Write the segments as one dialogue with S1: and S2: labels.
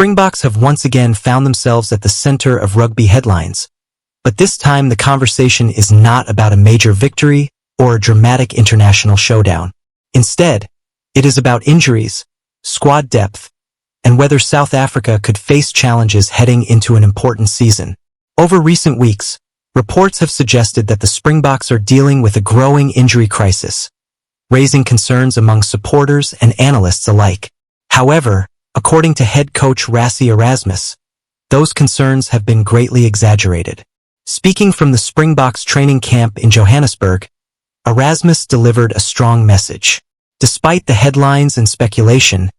S1: Springboks have once again found themselves at the center of rugby headlines, but this time the conversation is not about a major victory or a dramatic international showdown. Instead, it is about injuries, squad depth, and whether South Africa could face challenges heading into an important season. Over recent weeks, reports have suggested that the Springboks are dealing with a growing injury crisis, raising concerns among supporters and analysts alike. However, according to head coach Rassie Erasmus, those concerns have been greatly exaggerated. Speaking from the Springboks training camp in Johannesburg, Erasmus delivered a strong message. Despite the headlines and speculation,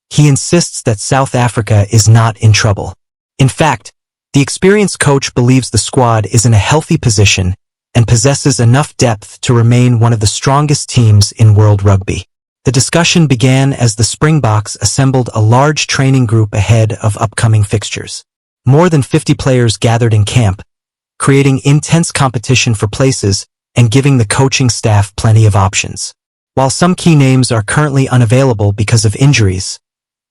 S1: he insists that South Africa is not in trouble. In fact, the experienced coach believes the squad is in a healthy position and possesses enough depth to remain one of the strongest teams in world rugby. The discussion began as the Springboks assembled a large training group ahead of upcoming fixtures. More than 50 players gathered in camp, creating intense competition for places and giving the coaching staff plenty of options. While some key names are currently unavailable because of injuries,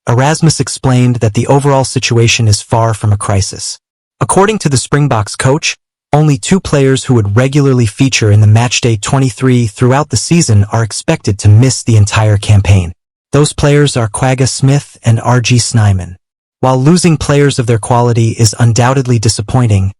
S1: Erasmus explained that the overall situation is far from a crisis. According to the Springboks coach, only 2 players who would regularly feature in the Matchday 23 throughout the season are expected to miss the entire campaign. Those players are Kwagga Smith and Snyman. While losing players of their quality is undoubtedly disappointing,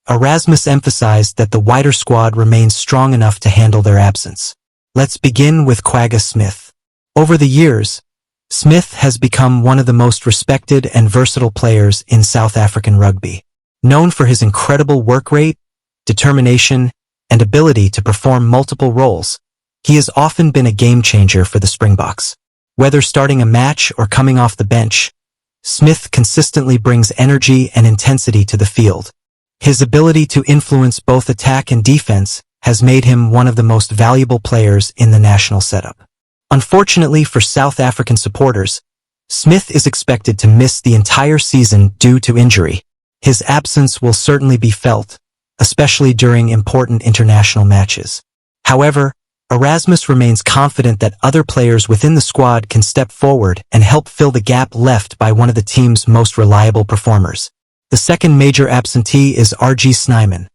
S1: Erasmus emphasized that the wider squad remains strong enough to handle their absence. Let's begin with Kwagga Smith. Over the years, Smith has become one of the most respected and versatile players in South African rugby. Known for his incredible work rate, determination, and ability to perform multiple roles, he has often been a game-changer for the Springboks. Whether starting a match or coming off the bench, Smith consistently brings energy and intensity to the field. His ability to influence both attack and defense has made him one of the most valuable players in the national setup. Unfortunately for South African supporters, Smith is expected to miss the entire season due to injury. His absence will certainly be felt, especially during important international matches. However, Erasmus remains confident that other players within the squad can step forward and help fill the gap left by one of the team's most reliable performers. The second major absentee is Snyman,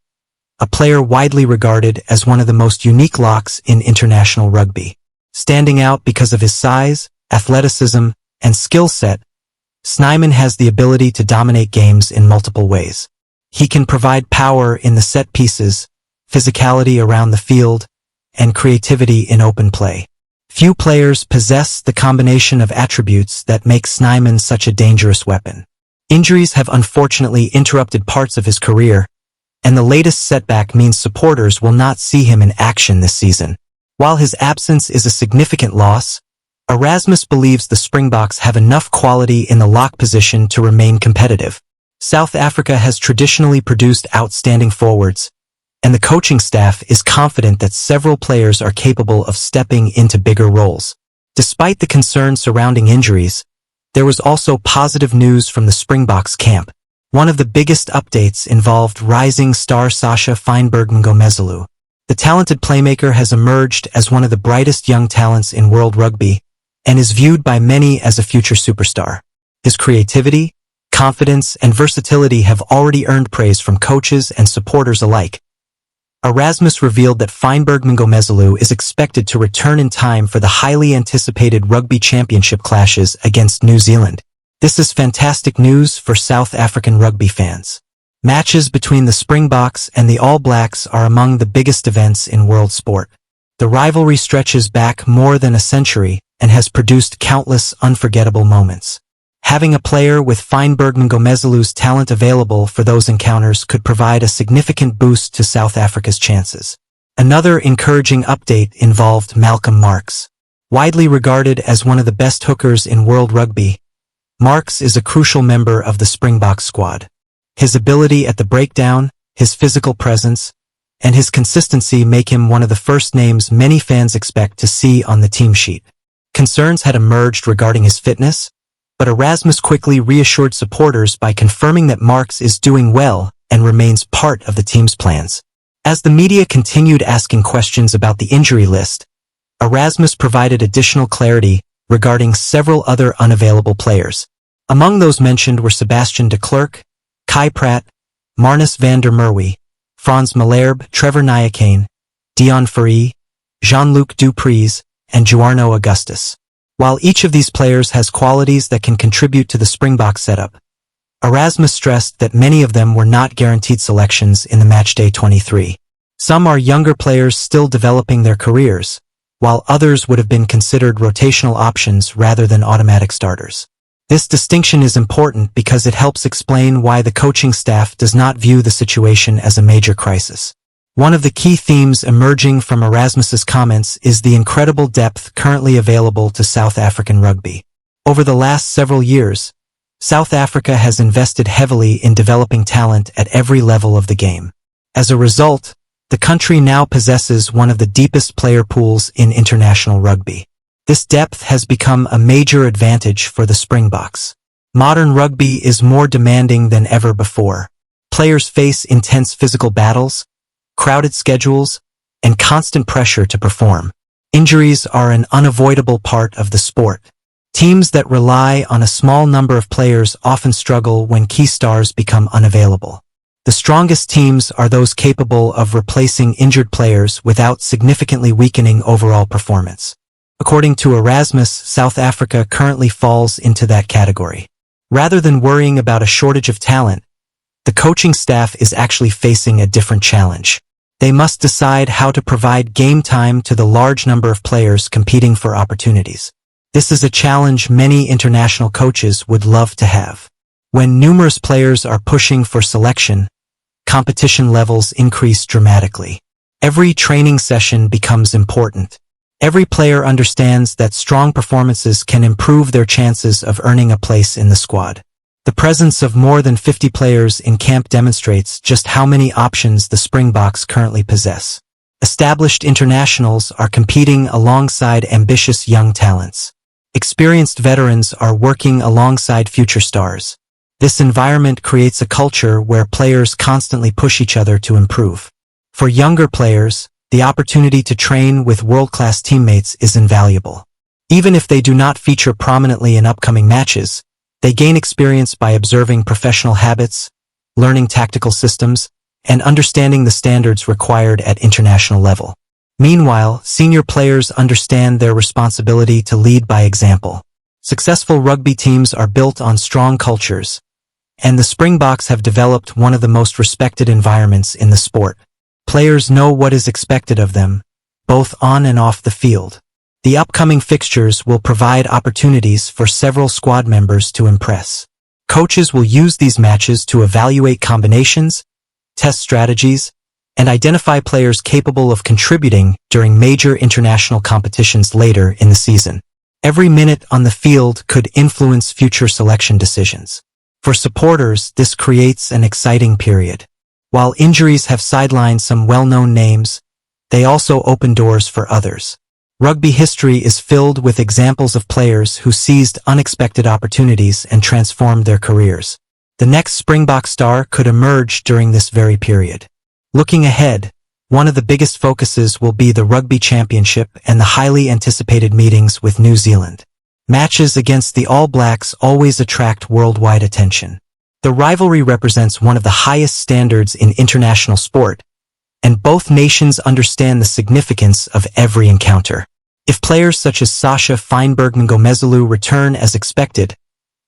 S1: a player widely regarded as one of the most unique locks in international rugby. Standing out because of his size, athleticism, and skill set, Snyman has the ability to dominate games in multiple ways. He can provide power in the set pieces, physicality around the field, and creativity in open play. Few players possess the combination of attributes that make Snyman such a dangerous weapon. Injuries have unfortunately interrupted parts of his career, and the latest setback means supporters will not see him in action this season. While his absence is a significant loss, Erasmus believes the Springboks have enough quality in the lock position to remain competitive. South Africa has traditionally produced outstanding forwards, and the coaching staff is confident that several players are capable of stepping into bigger roles. Despite the concerns surrounding injuries, there was also positive news from the Springboks camp. One of the biggest updates involved rising star Sacha Feinberg-Mngomezulu. The talented playmaker has emerged as one of the brightest young talents in world rugby and is viewed by many as a future superstar. His creativity, confidence, and versatility have already earned praise from coaches and supporters alike. Erasmus revealed that Feinberg-Mngomezulu is expected to return in time for the highly anticipated Rugby Championship clashes against New Zealand. This is fantastic news for South African rugby fans. Matches between the Springboks and the All Blacks are among the biggest events in world sport. The rivalry stretches back more than a century and has produced countless unforgettable moments. Having a player with Feinberg-Mngomezulu's talent available for those encounters could provide a significant boost to South Africa's chances. Another encouraging update involved Malcolm Marx. Widely regarded as one of the best hookers in world rugby, Marx is a crucial member of the Springbok squad. His ability at the breakdown, his physical presence, and his consistency make him one of the first names many fans expect to see on the team sheet. Concerns had emerged regarding his fitness, but Erasmus quickly reassured supporters by confirming that Marx is doing well and remains part of the team's plans. As the media continued asking questions about the injury list, Erasmus provided additional clarity regarding several other unavailable players. Among those mentioned were Sebastian de Klerk, Kai Pratt, Marnus van der Merwe, Frans Malherbe, Trevor Nyakane, Dion Fourie, Jean-Luc Dupreez, and Juarno Augustus. While each of these players has qualities that can contribute to the Springbok setup, Erasmus stressed that many of them were not guaranteed selections in the Matchday 23. Some are younger players still developing their careers, while others would have been considered rotational options rather than automatic starters. This distinction is important because it helps explain why the coaching staff does not view the situation as a major crisis. One of the key themes emerging from Erasmus's comments is the incredible depth currently available to South African rugby. Over the last several years, South Africa has invested heavily in developing talent at every level of the game. As a result, the country now possesses one of the deepest player pools in international rugby. This depth has become a major advantage for the Springboks. Modern rugby is more demanding than ever before. Players face intense physical battles, crowded schedules, and constant pressure to perform. Injuries are an unavoidable part of the sport. Teams that rely on a small number of players often struggle when key stars become unavailable. The strongest teams are those capable of replacing injured players without significantly weakening overall performance. According to Erasmus, South Africa currently falls into that category. Rather than worrying about a shortage of talent, the coaching staff is actually facing a different challenge. They must decide how to provide game time to the large number of players competing for opportunities. This is a challenge many international coaches would love to have. When numerous players are pushing for selection, competition levels increase dramatically. Every training session becomes important. Every player understands that strong performances can improve their chances of earning a place in the squad. The presence of more than 50 players in camp demonstrates just how many options the Springboks currently possess. Established internationals are competing alongside ambitious young talents. Experienced veterans are working alongside future stars. This environment creates a culture where players constantly push each other to improve. For younger players, the opportunity to train with world-class teammates is invaluable. Even if they do not feature prominently in upcoming matches, they gain experience by observing professional habits, learning tactical systems, and understanding the standards required at international level. Meanwhile, senior players understand their responsibility to lead by example. Successful rugby teams are built on strong cultures, and the Springboks have developed one of the most respected environments in the sport. Players know what is expected of them, both on and off the field. The upcoming fixtures will provide opportunities for several squad members to impress. Coaches will use these matches to evaluate combinations, test strategies, and identify players capable of contributing during major international competitions later in the season. Every minute on the field could influence future selection decisions. For supporters, this creates an exciting period. While injuries have sidelined some well-known names, they also open doors for others. Rugby history is filled with examples of players who seized unexpected opportunities and transformed their careers. The next Springbok star could emerge during this very period. Looking ahead, one of the biggest focuses will be the Rugby Championship and the highly anticipated meetings with New Zealand. Matches against the All Blacks always attract worldwide attention. The rivalry represents one of the highest standards in international sport, and both nations understand the significance of every encounter. If players such as Sacha Feinberg-Mngomezulu return as expected,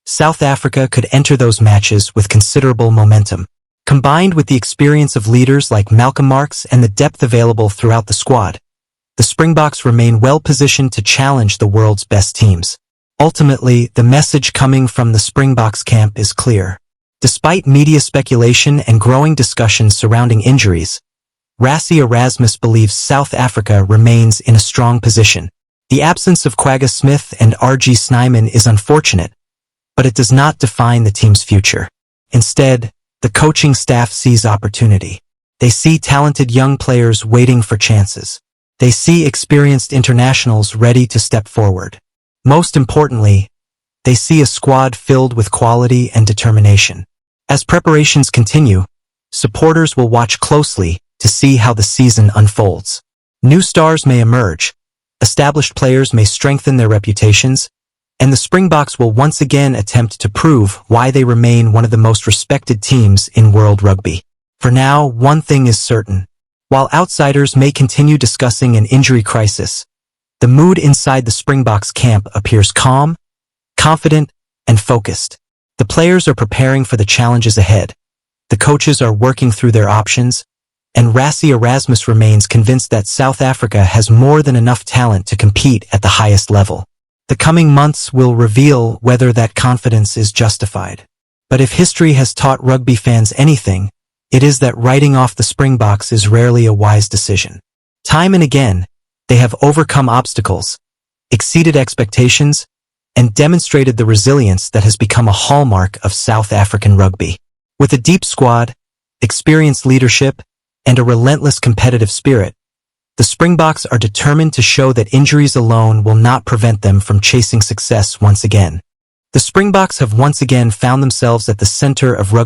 S1: South Africa could enter those matches with considerable momentum. Combined with the experience of leaders like Malcolm Marx and the depth available throughout the squad, the Springboks remain well positioned to challenge the world's best teams. Ultimately, the message coming from the Springboks camp is clear. Despite media speculation and growing discussions surrounding injuries, Rassie Erasmus believes South Africa remains in a strong position. The absence of Kwagga Smith and RG Snyman is unfortunate, but it does not define the team's future. Instead, the coaching staff sees opportunity. They see talented young players waiting for chances. They see experienced internationals ready to step forward. Most importantly, they see a squad filled with quality and determination. As preparations continue, supporters will watch closely to see how the season unfolds. New stars may emerge, established players may strengthen their reputations, and the Springboks will once again attempt to prove why they remain one of the most respected teams in world rugby. For now, one thing is certain. While outsiders may continue discussing an injury crisis, the mood inside the Springboks camp appears calm, confident, and focused. The players are preparing for the challenges ahead. The coaches are working through their options, and Rassie Erasmus remains convinced that South Africa has more than enough talent to compete at the highest level. The coming months will reveal whether that confidence is justified. But if history has taught rugby fans anything, it is that writing off the Springboks is rarely a wise decision. Time and again, they have overcome obstacles, exceeded expectations, and demonstrated the resilience that has become a hallmark of South African rugby. With a deep squad, experienced leadership, and a relentless competitive spirit, the Springboks are determined to show that injuries alone will not prevent them from chasing success once again. The Springboks have once again found themselves at the center of rugby